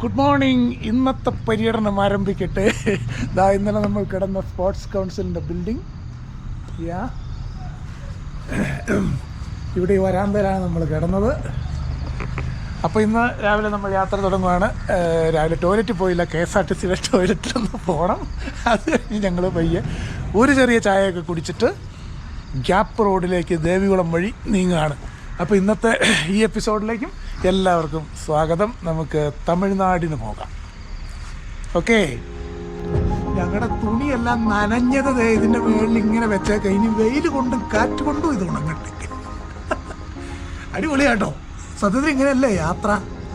Good morning. ഇന്നത്തെ പര്യടനം ആരംഭിക്കട്ടെ. ഇന്നലെ നമ്മൾ കിടന്ന സ്പോർട്സ് കൗൺസിലിൻ്റെ ബിൽഡിംഗ്. ഇവിടെ ഈ വരാന്തയിലാണ് നമ്മൾ കിടന്നത്. അപ്പോൾ ഇന്ന് രാവിലെ നമ്മൾ യാത്ര തുടങ്ങുകയാണ്. രാവിലെ ടോയ്ലറ്റിൽ പോയില്ല, KSRTCയുടെ ടോയ്ലറ്റിലൊന്ന് പോകണം. അത് കഴിഞ്ഞ് ഞങ്ങൾ പയ്യെ ഒരു ചെറിയ ചായയൊക്കെ കുടിച്ചിട്ട് ഗ്യാപ്പ് റോഡിലേക്ക് ദേവികുളം വഴി നീങ്ങുകയാണ്. അപ്പോൾ ഇന്നത്തെ ഈ എപ്പിസോഡിലേക്കും എല്ലാവർക്കും സ്വാഗതം. നമുക്ക് തമിഴ്നാടിന് പോകാം. ഓക്കെ, ഞങ്ങളുടെ തുണിയെല്ലാം നനഞ്ഞത് ഇതിൻ്റെ മുകളിൽ ഇങ്ങനെ വെച്ചേക്ക. ഇനി വെയിൽ കൊണ്ടും കാറ്റ് കൊണ്ടും ഇത് ഉണങ്ങട്ടെ. അടിപൊളിയാട്ടോ. സത്യത്തിൽ ഇങ്ങനെയല്ലേ യാത്ര,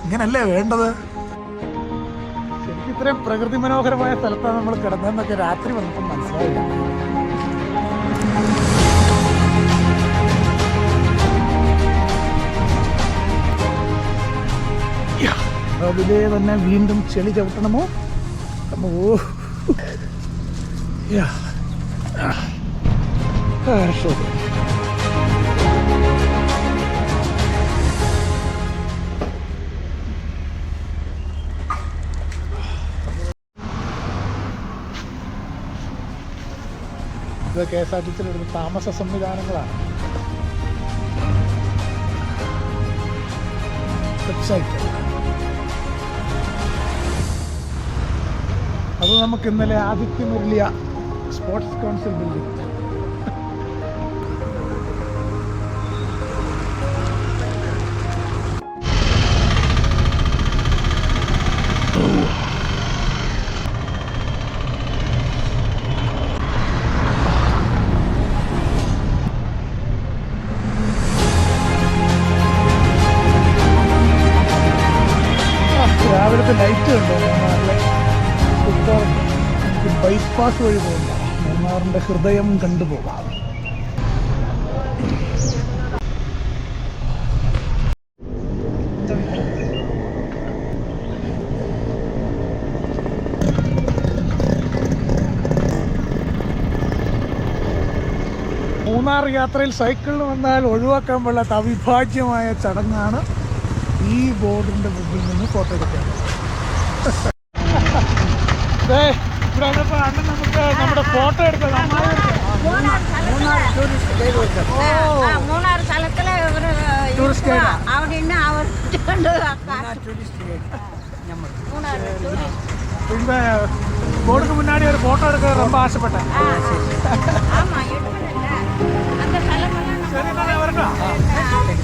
ഇങ്ങനെയല്ലേ വേണ്ടത്. ശരിക്കും ഇത്രയും പ്രകൃതി മനോഹരമായ സ്ഥലത്താണ് നമ്മൾ കിടന്നതെന്നൊക്കെ രാത്രി വന്നപ്പോൾ മനസ്സിലായില്ല. അതിലേ തന്നെ വീണ്ടും ചെളി ചവിട്ടണമോ? ഇത് KSRTCയിലുള്ള താമസ സംവിധാനങ്ങളാണ്. വെബ്സൈറ്റ് അത് നമുക്ക് ഇന്നലെ Aditya Muraliya sports council building. രാവിലത്തെ ലൈറ്റ് കണ്ടോ? ബൈപ്പാസ് വഴി പോകില്ല, മൂന്നാറിൻ്റെ ഹൃദയം കണ്ടുപോകാം. മൂന്നാർ യാത്രയിൽ സൈക്കിളിൽ വന്നാൽ ഒഴിവാക്കാൻ പാടില്ലാത്ത അവിഭാജ്യമായ ചടങ്ങാണ് ഈ ബോർഡിൻ്റെ മുമ്പിൽ നിന്ന് ഫോട്ടോ എടുക്കേണ്ടത്. ഇവിടെ വന്നപ്പോൾ അണ്ണൻ നമുക്ക് നമ്മുടെ ഫോട്ടോ എടുക്കാം. மூணாறு தளத்துல ടൂറിസ്റ്റ് ഗൈഡ് அப்படின்னு அவர் இந்த போர்டுக்கு முன்னாடி ஒரு போட்டோ எடுக்க ரொம்ப ஆசைப்பட்டேன். ஆமா எடுக்கணும்ல அந்த தளமெல்லாம். சரி, நான் வரட்டும்.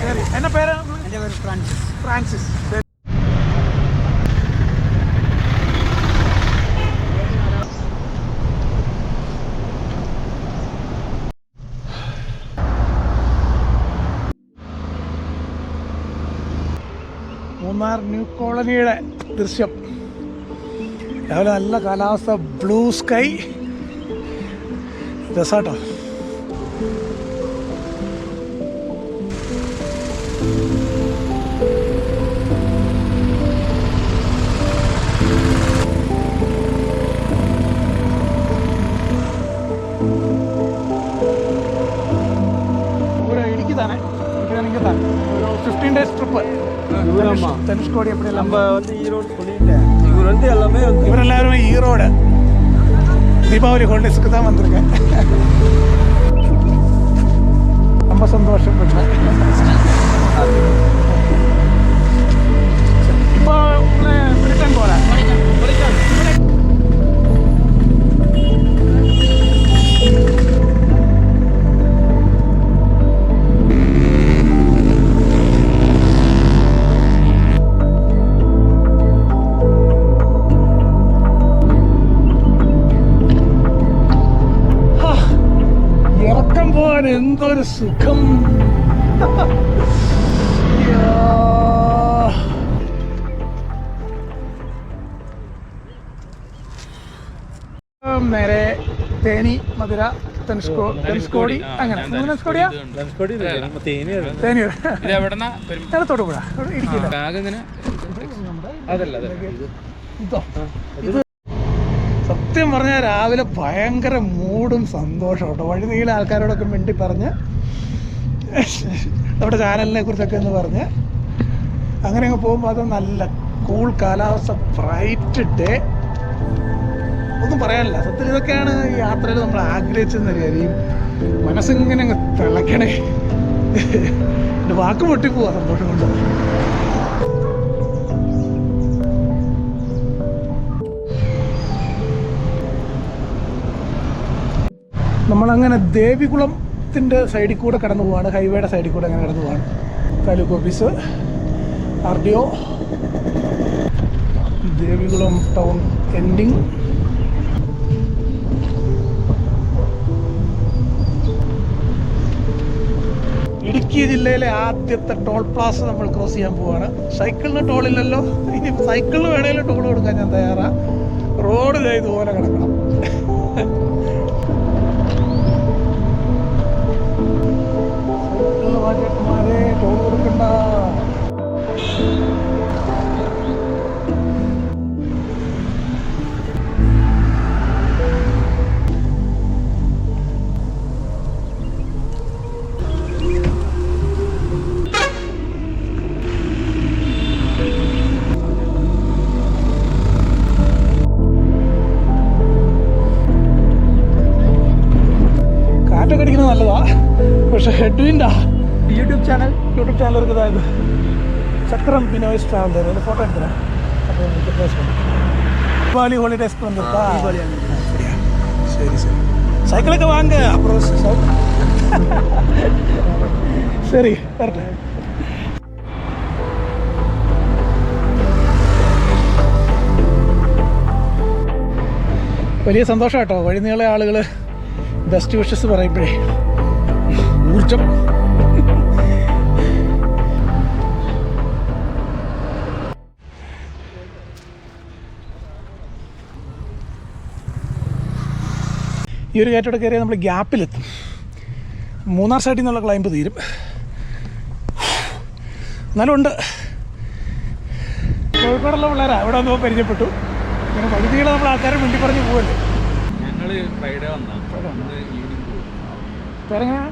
சரி, என்ன பேரு? என் பேர் பிரான்சிஸ். பிரான்சிஸ். മൂന്നാർ ന്യൂ കോളനിയുടെ ദൃശ്യം. രാവിലെ നല്ല കാലാവസ്ഥ, ബ്ലൂ സ്കൈ, രസാട്ടോ. இடிக்கு தானே இங்கே தான் ஒரு 15 days ட்ரிப்பு. தனுஷ்கோடி எப்படி நம்ம வந்து ஈரோடு சொல்லிட்டேன். இவர் வந்து எல்லாமே வந்து இவர் எல்லாருமே ஈரோடு தீபாவளி ஹாலிடேஸ்க்கு தான் வந்திருக்கேன். ரொம்ப சந்தோஷம். இப்போ ரிட்டர்ன் போகிறேன். എന്തൊരു സുഖം. നേരെ തേനി, മധുര, ധനുഷ്കോടി, അങ്ങനെ ധനുഷ്കോടിയാ തേനി തൊടുപുഴ ഇരിക്കില്ല. ഇത് സത്യം പറഞ്ഞാൽ രാവിലെ ഭയങ്കര മൂടും സന്തോഷം കേട്ടോ. വഴി നീളെ ആൾക്കാരോടൊക്കെ വേണ്ടി പറഞ്ഞ് നമ്മുടെ ചാനലിനെ കുറിച്ചൊക്കെ ഒന്ന് പറഞ്ഞ് അങ്ങനെ അങ്ങ് പോകുമ്പോൾ അത് നല്ല കൂൾ കാലാവസ്ഥ, ബ്രൈറ്റ് ഡേ, ഒന്നും പറയാനില്ല. സത്യത്തിൽ ഇതൊക്കെയാണ് ഈ യാത്രയിൽ നമ്മൾ ആഗ്രഹിച്ചെന്ന കാര്യം. മനസ്സിങ്ങനെ അങ്ങ് തിളക്കണേ, എൻ്റെ വാക്ക് പൊട്ടിപ്പോവാ സന്തോഷം കൊണ്ട്. നമ്മളങ്ങനെ ദേവികുളത്തിൻ്റെ സൈഡിൽ കൂടെ കടന്നു പോവാണ്, ഹൈവേയുടെ സൈഡിൽ കൂടെ അങ്ങനെ കടന്നു പോവാണ്. Taluk office, RDO, Devikulam town ending. Idukki ജില്ലയിലെ ആദ്യത്തെ ടോൾ പ്ലാസ നമ്മൾ ക്രോസ് ചെയ്യാൻ പോവാണ്. സൈക്കിളിന് ടോളില്ലല്ലോ, ഇനി സൈക്കിളിന് വേണമെങ്കിലും ടോൾ കൊടുക്കാൻ ഞാൻ തയ്യാറാണ്. റോഡ് ഇതുപോലെ കിടക്കണം. ടോൾ കൊടുക്കണ്ട. കാറ്റൊക്കെ അടിക്കുന്നത് നല്ലതാ, പക്ഷെ ഹെഡ്വിൻഡാ. യൂട്യൂബ് ചാനൽ എടുക്കുക, അതായത് ചക്രം ബിനോയ്സ് ട്രാവലർ. അതിൻ്റെ ഫോട്ടോ എടുത്തരാ. അപ്പോൾ ദീപാവലി ഹോളിഡേസ് വന്നിട്ടാ. ശരി ശരി, സൈക്കിളൊക്കെ വാങ്ങ. അപ്പുറം ശരി വരട്ടെ. വലിയ സന്തോഷം കേട്ടോ, വഴിനീളെ ആളുകൾ ബെസ്റ്റ് വിഷസ് പറയുമ്പോഴേ ഊർജം. ഈ ഒരു കയറ്റോടെ കയറിയാൽ നമ്മൾ ഗ്യാപ്പിലെത്തും. മൂന്നാർ സൈഡിൽ നിന്നുള്ള ക്ലൈമ്പ് തീരും. എന്നാലും ഉണ്ട്. കോഴിക്കോടുള്ള പിള്ളേരാ ഇവിടെ വന്നപ്പോൾ പരിചയപ്പെട്ടു. ഇങ്ങനെ വഴുതികളെ നമ്മൾ ആൾക്കാരെ വേണ്ടി പറഞ്ഞ് പോകല്ലേ. പേരെങ്ങനെയാ?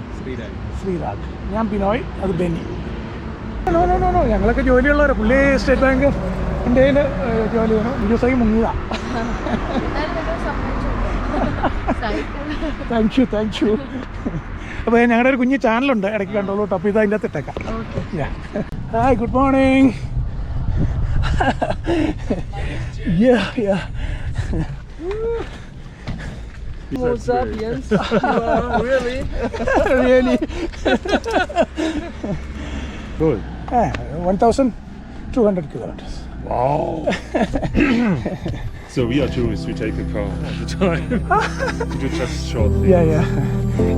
ശ്രീരാഗ്. ഞാൻ ബിനോയ്, അത് Benny. No no no no, ഞങ്ങളൊക്കെ ജോലിയുള്ളവരാണ്. പുള്ളി സ്റ്റേറ്റ് ബാങ്ക് ഇന്ത്യയിൽ ജോലി ചെയ്യണം. ദിവസമായി മുങ്ങിയതാ. Thank you. അപ്പോൾ ഞങ്ങളുടെ ഒരു കുഞ്ഞ് ചാനലുണ്ട്, ഇടയ്ക്ക് കണ്ടോളൂ കേട്ടോ. അപ്പോൾ ഇത് അതിൻ്റെ അകത്ത് ഇട്ടേക്കാം. Hi, good morning. What's up, Jens? Really? Really? Good. 1,200 kilometers. Wow. So we are tourists. We take a car all the time. We do just short things. Yeah.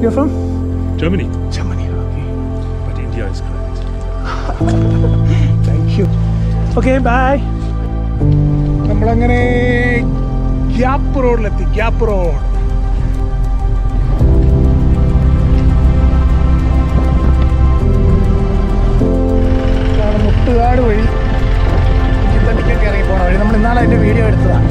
You're from? Germany. Germany, okay. But India is great. Thank you. Okay, bye. നമ്മളങ്ങനെ gap റോഡിലെത്തി. Gap road Muttukad വഴി ചിത്തട്ടിക്കൊക്കെ ഇറങ്ങി പോണ വഴി. നമ്മൾ ഇന്നാളെ അതിൻ്റെ video എടുത്തതാണ്.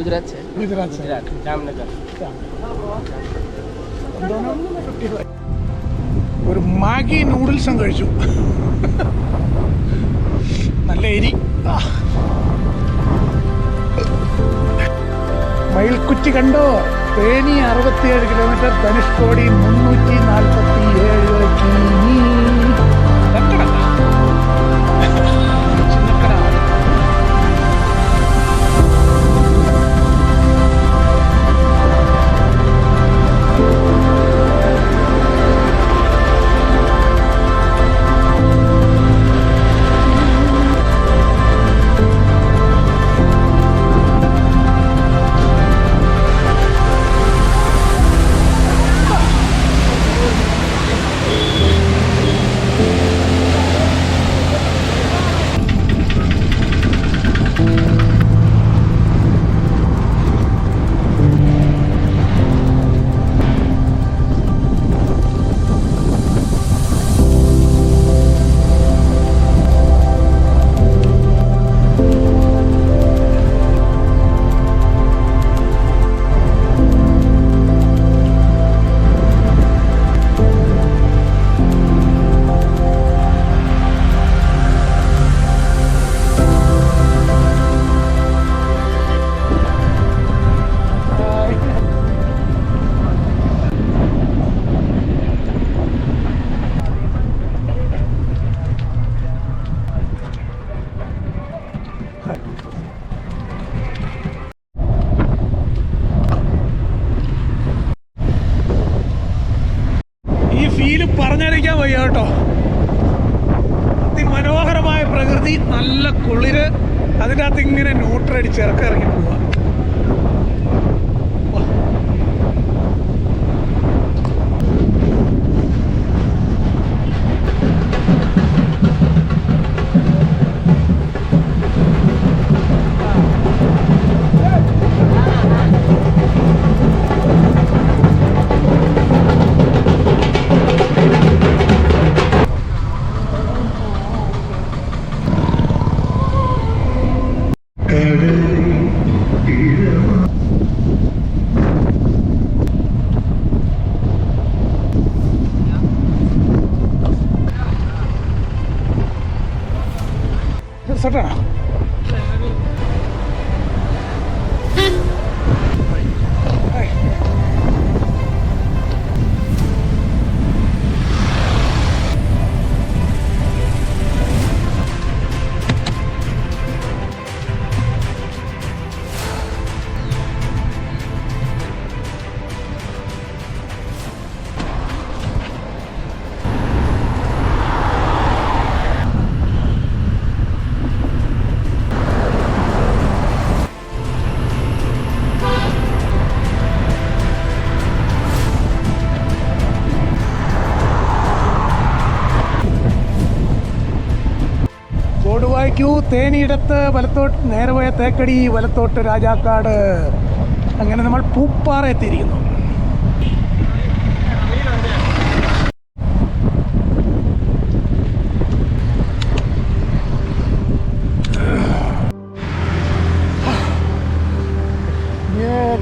गुजरात से जामनगर. ഒരു മാഗി നൂഡിൽസും കഴിച്ചു. നല്ല എരി. മയിൽക്കുറ്റി കണ്ടോ? തേനി 67 കിലോമീറ്റർ, ധനുഷ്കോടി 347 കിമി. കുളിര് അതിൻ്റെ അകത്ത് ഇങ്ങനെ ന്യൂട്രടിച്ച് ഇറങ്ങി പോവാ. സെറ്റാണോ? കൊടുവായ്ക്കൂ തേനിയിടത്ത് വലത്തോട്ട് നേരെ പോയ തേക്കടി, വലത്തോട്ട് രാജാക്കാട്. അങ്ങനെ നമ്മൾ പൂപ്പാറ എത്തിയിരിക്കുന്നു.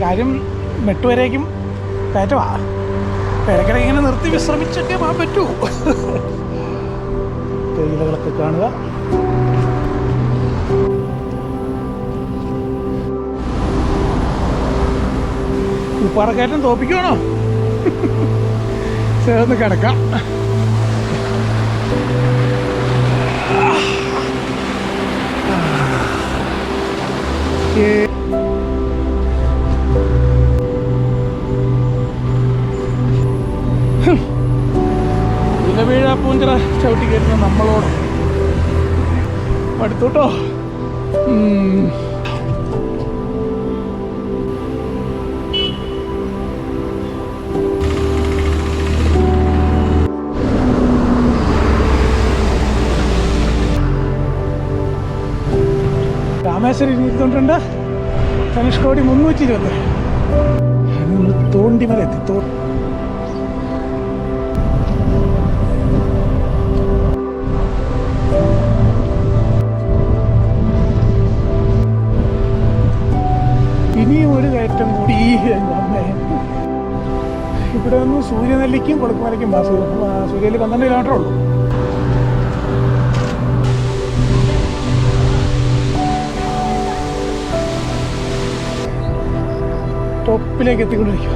കാര്യം മെട്ടുവരേക്കും കയറ്റമാ. ഇടയ്ക്കിടെ ഇങ്ങനെ നിർത്തി വിശ്രമിച്ചൊക്കെ പോകാൻ പറ്റൂ. തേയിലകളൊക്കെ കാണുക. ഉപ്പാറക്കയറ്റം തോപ്പിക്കുവാണോ? ചേർന്ന് കിടക്കാം. പൂഞ്ചിറ ചവിട്ടി കയറ്റുന്ന നമ്മളോട് അടുത്തോട്ടോ. രാമേശ്വരം 222, ധനുഷ്കോടി 320. നമ്മൾ തോണ്ടിമല എത്തി. ഇനിയും ഒരു കയറ്റം കൂടി. ഇവിടെ നിന്ന് സൂര്യനെല്ലിക്കും കൊളുക്കുമലയ്ക്കും സൂര്യയിൽ 12 കിലോമീറ്റർ ഉള്ളൂ. ടോപ്പിലേക്ക് എത്തിക്കൊണ്ടിരിക്കുക.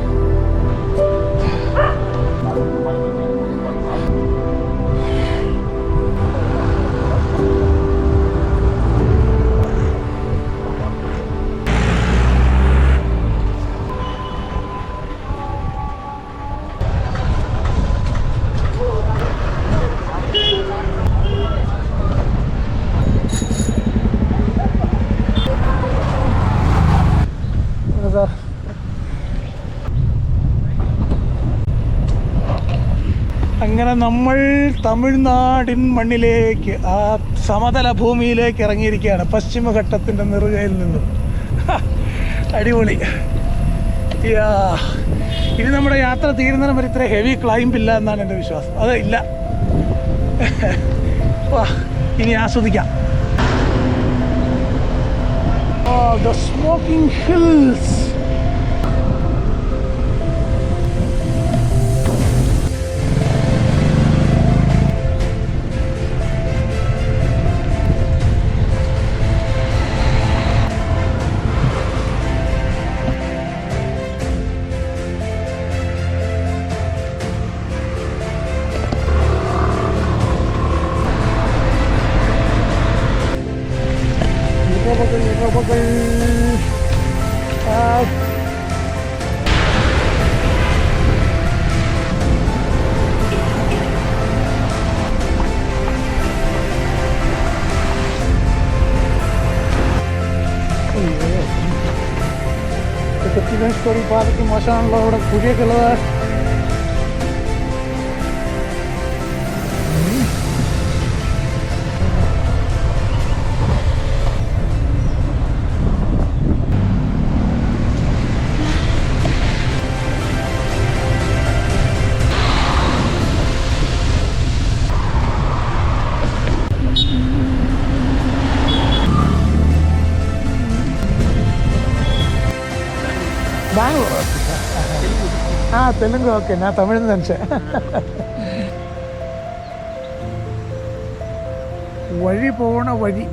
അങ്ങനെ നമ്മൾ തമിഴ്നാടിൻ മണ്ണിലേക്ക്, ആ സമതല ഭൂമിയിലേക്ക് ഇറങ്ങിയിരിക്കുകയാണ്, പശ്ചിമഘട്ടത്തിൻ്റെ നെറുകയിൽ നിന്നും. അടിപൊളി. ഇനി നമ്മുടെ യാത്ര തീരുന്നതിന് വരെ ഇത്ര ഹെവി ക്ലൈംബ് ഇല്ല എന്നാണ് എൻ്റെ വിശ്വാസം. അത് ഇല്ല. ഇനി ആസ്വദിക്കാം. The smoking hills. കൊച്ചിയിലെ ഈ പാതയ്ക്ക് മോശമാണല്ലോ, അവിടെ കുഴിയൊക്കെ ഉള്ളത്. ബാംഗ്ലൂർ. ആ തെലുങ്ക് ഓക്കെ, ഞാൻ തമിഴിൽ നിന്ന് വഴി പോണ വഴി.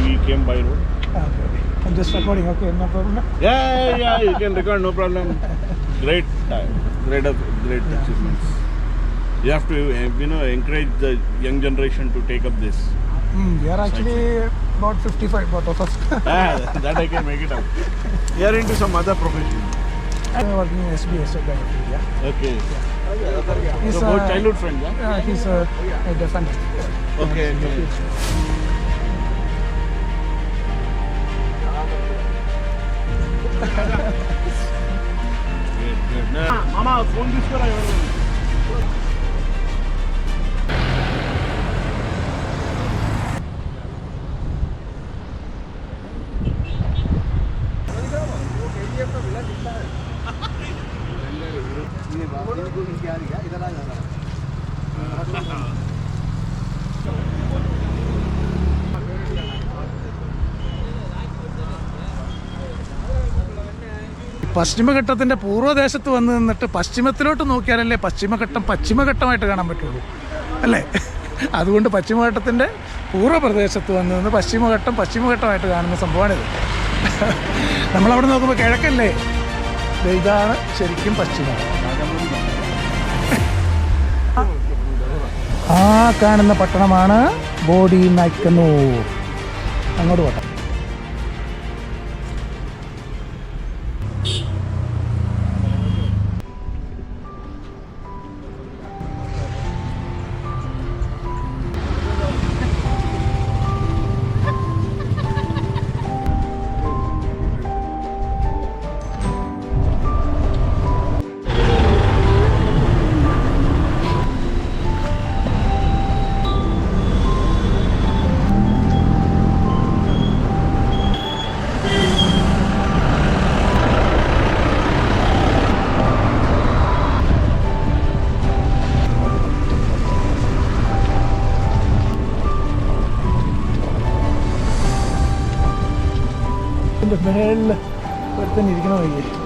We came by road. I'm just recording, okay, no problem. Yeah, you can record, no problem. Great achievements. You have to, encourage the young generation to take up this. We are actually about 55, both of us. That I can make it out. You are into some other profession. I'm working in SBS at Bank of India. Okay. He's So both childhood friends, yeah? He's a defender. Okay. Mama, phone this kar aayo. പശ്ചിമഘട്ടത്തിൻ്റെ പൂർവ്വദേശത്ത് വന്ന് നിന്നിട്ട് പശ്ചിമത്തിലോട്ട് നോക്കിയാലല്ലേ പശ്ചിമഘട്ടമായിട്ട് കാണാൻ പറ്റുള്ളൂ അല്ലേ? അതുകൊണ്ട് പശ്ചിമഘട്ടത്തിൻ്റെ പൂർവ്വപ്രദേശത്ത് വന്ന് നിന്ന് പശ്ചിമഘട്ടമായിട്ട് കാണുന്ന സംഭവമാണിത്. നമ്മളവിടെ നോക്കുമ്പോൾ കിഴക്കല്ലേ, ഇതാണ് ശരിക്കും പശ്ചിമം. ആ കാണുന്ന പട്ടണമാണ് ബോഡി നായ്ക്കന്നൂർ. അങ്ങോട്ട് പോട്ടെ. മേളിൽ ഒരുത്തന്നെ ഇരിക്കണ വയ്യ.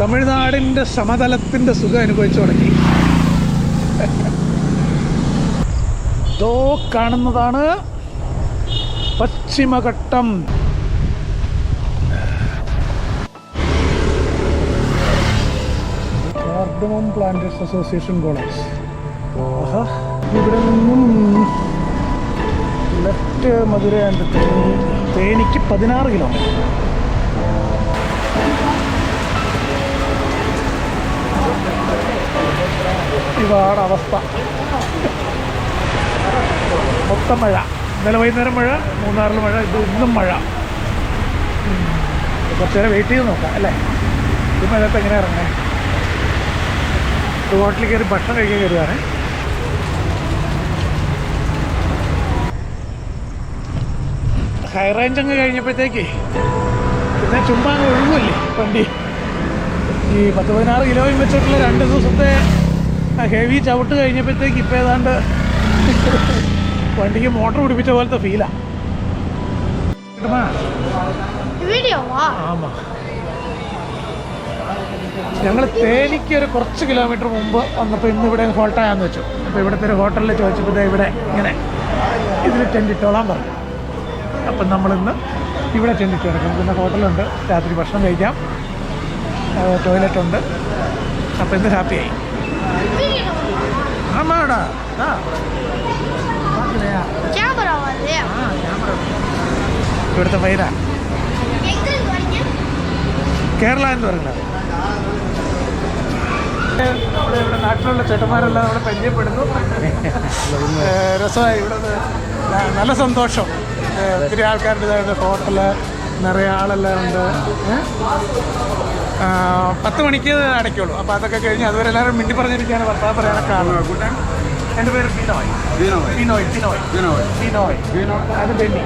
തമിഴ്നാടിൻ്റെ സമതലത്തിൻ്റെ സുഖം അനുഭവിച്ചു തുടങ്ങി. ഇതോ കാണുന്നതാണ് പശ്ചിമഘട്ടം. Cardamom planters association college. ഇവിടെ നിന്നും ലെഫ്റ്റ് മധുര ആൻഡ് തേനിക്ക് 16 കിലോമീറ്റർ. ഇതാണ് അവസ്ഥ. മൊത്തം മഴ. ഇന്നലെ വൈകുന്നേരം മഴ, മൂന്നാറിൽ മഴ, ഇത് ഇന്നും മഴ. കുറച്ച് നേരം വെയിറ്റ് ചെയ്ത് നോക്കാം അല്ലേ? ഈ മഴയത്ത് എങ്ങനെ ഇറങ്ങേ? ഹോട്ടലിൽ കയറി ഭക്ഷണം കഴിക്കാൻ കയറുകയാണ്. ഹൈ റേഞ്ച് അങ്ങ് കഴിഞ്ഞപ്പോഴത്തേക്ക് പിന്നെ ചുമ്മാ അങ്ങ് ഒഴുകുമല്ലേ വണ്ടി. ഈ 10-16 കിലോയും വെച്ചിട്ടുള്ള 2 ദിവസത്തെ ഹെവി ചവിട്ട് കഴിഞ്ഞപ്പോഴത്തേക്ക് ഇപ്പം ഏതാണ്ട് വണ്ടിക്ക് മോട്ടർ പിടിപ്പിച്ച പോലത്തെ ഫീലാണ്. ആമാ, ഞങ്ങൾ തേനിക്ക് ഒരു കുറച്ച് കിലോമീറ്റർ മുമ്പ് വന്നപ്പോൾ ഇന്ന് ഇവിടെ ഹോൾട്ടായാന്ന് വെച്ചു. അപ്പോൾ ഇവിടുത്തെ ഒരു ഹോട്ടലിൽ ചോദിച്ചപ്പോൾ ഇവിടെ ഇങ്ങനെ ഇതിൽ ടെൻ്റ് ഇട്ടോളാൻ പറഞ്ഞു. അപ്പം നമ്മളിന്ന് ഇവിടെ ടെൻ്റ് ഇട്ട് കിടക്കും. പിന്നെ ഹോട്ടലുണ്ട്, രാത്രി ഭക്ഷണം കഴിക്കാം, ടോയ്ലറ്റുണ്ട്. അപ്പം ഇന്ന് ഹാപ്പിയായി. ആമാടാ. ഇവിടുത്തെ പൈര കേരള എന്ന് പറയുന്നത്. ഇവിടെ നാട്ടിലുള്ള ചേട്ടന്മാരെല്ലാം ഇവിടെ പരിചയപ്പെടുന്നു. രസമായി. ഇവിടെ നല്ല സന്തോഷം. ഒത്തിരി ആൾക്കാരുടെ ഹോട്ടല് നിറയെ ആളെല്ലാം ഉണ്ട്. 10 മണിക്ക് അടയ്ക്കുള്ളൂ. അപ്പോൾ അതൊക്കെ കഴിഞ്ഞ് അതുവരെ എല്ലാവരും മിണ്ടി പറഞ്ഞിരിക്കുകയാണ്. വർത്താനം പറയാനൊക്കെ ആളുകൾ. എൻ്റെ പേര് ബിനോയ്. അത് ബെന്നി.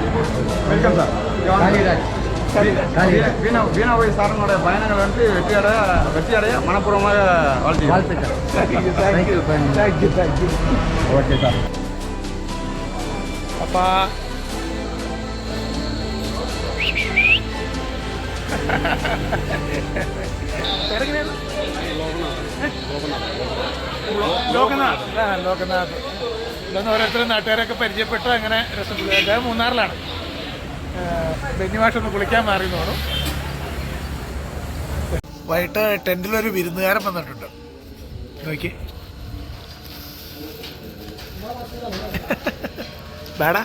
Welcome sir. வீணாவை சாரனுடைய பயணங்கள் வந்து வெற்றியடைய மனப்பூர்வமாக வாழ்த்துக்கள். Okay sir. அப்பா ലോകനാഥ്. ഇതൊന്ന് ഓരോരുത്തരും നാട്ടുകാരൊക്കെ പരിചയപ്പെട്ട് അങ്ങനെ രസം. മൂന്നാറിലാണ്. ബെന്നിമാഷൊന്ന് കുളിക്കാൻ മാറി തോന്നും. വൈകിട്ട് ടെൻറ്റിലൊരു വിരുന്നുകാരൻ വന്നിട്ടുണ്ട്. നോക്കി ബാടാ.